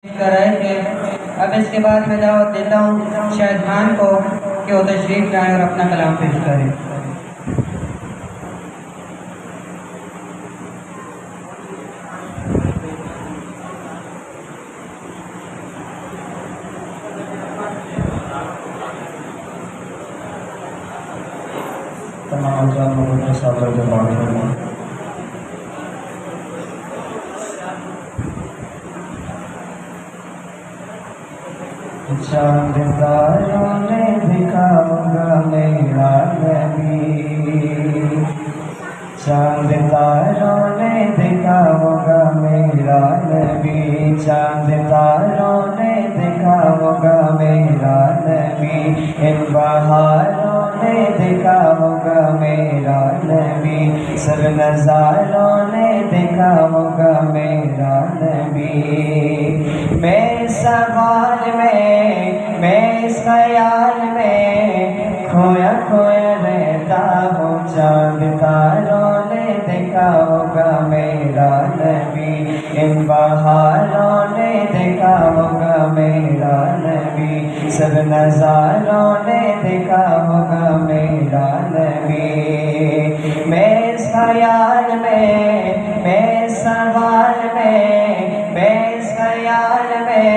کر رہے تھے۔ اب اس کے بعد میں دعوت دیتا ہوں شاہجہان کو کہ وہ تشریف لائیں اور اپنا کلام پیش کریں۔ تمام لوگوں کے ساتھ جو بات کرنا چاند تاروں نے دکھاؤں گا میرا نبی، چاند تاروں نے دکھاؤں گا میرا نبی، چاند تاروں نے دکھاؤں گا میرا نبی، ان بہاروں نے دکھاؤں گا میرا نبی، سب نظاروں نے دکھاؤں گا میرا نبی۔ میں اس سوال میں اس خیال میں کھویا کھویا رہتا ہوں، چاند تاروں نے دکھاؤں گا میرا نبی، ان بہاروں نے دکھاؤں گا میرا نبی، سب نظاروں نے دکھاؤں گا میرا نبی۔ میں اس خیال میں اس سوال میں اس خیال میں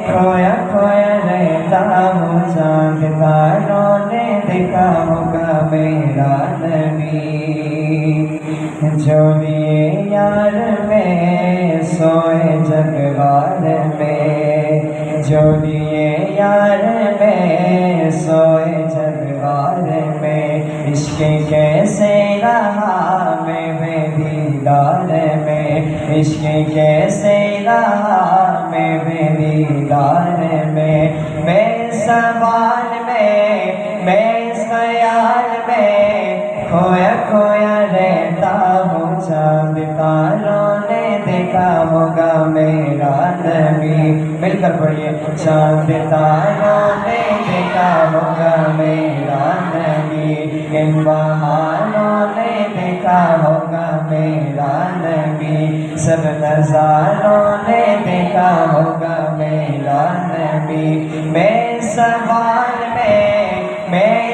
کھویا کھویا رہتا ہوں، چاند تاروں نے دکھاؤں گا میرا نبی۔ جو لیے یار میں سوئے جگوار میں، جو لیے یار میں سوئے جگوار میں، عشق کیسے رہا میں دیدار میں، عشق کیسے رہا میں دیدار میں سوال میں اس خیال میں کھویا کھویا رہتا ہوں، چاند تاروں نے دکھاؤں گا میرا نبی۔ مل کر پڑھیے، چاند تاروں نے دکھاؤں گا میرا نبی، ان بہاروں نے دکھاؤں گا میرا نبی، سب نظاروں نے دکھاؤں گا میرا نبی۔ میں سوال میں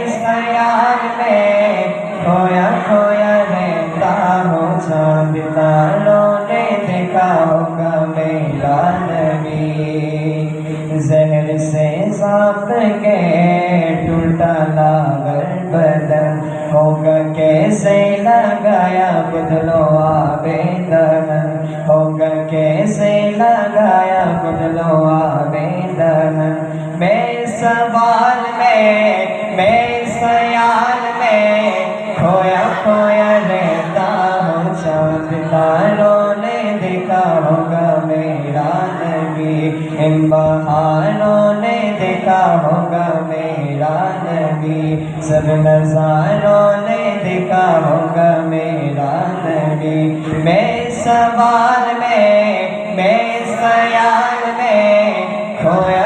اس خیال میں کھویا کھویا رہتا ہوں، چاند تاروں نے دکھاؤں گا میرا نبی۔ زہر سے ذات کے ٹوٹا لاغر بدن، ہوگا کیسے لگایا بدلو آبِ دہن، ہوگا کیسے لگایا بدلو آبِ دہن۔ میں سوال میں اس خیال میں کھویا کھویا رہتا ہوں، چاند تاروں نے دکھاؤں گا میرا نبی، ان بہاروں نے دکھاؤں گا میرا نبی، سب نظاروں نے دکھاؤں گا میرا نبی۔ میں سوال میں اس خیال میں کھویا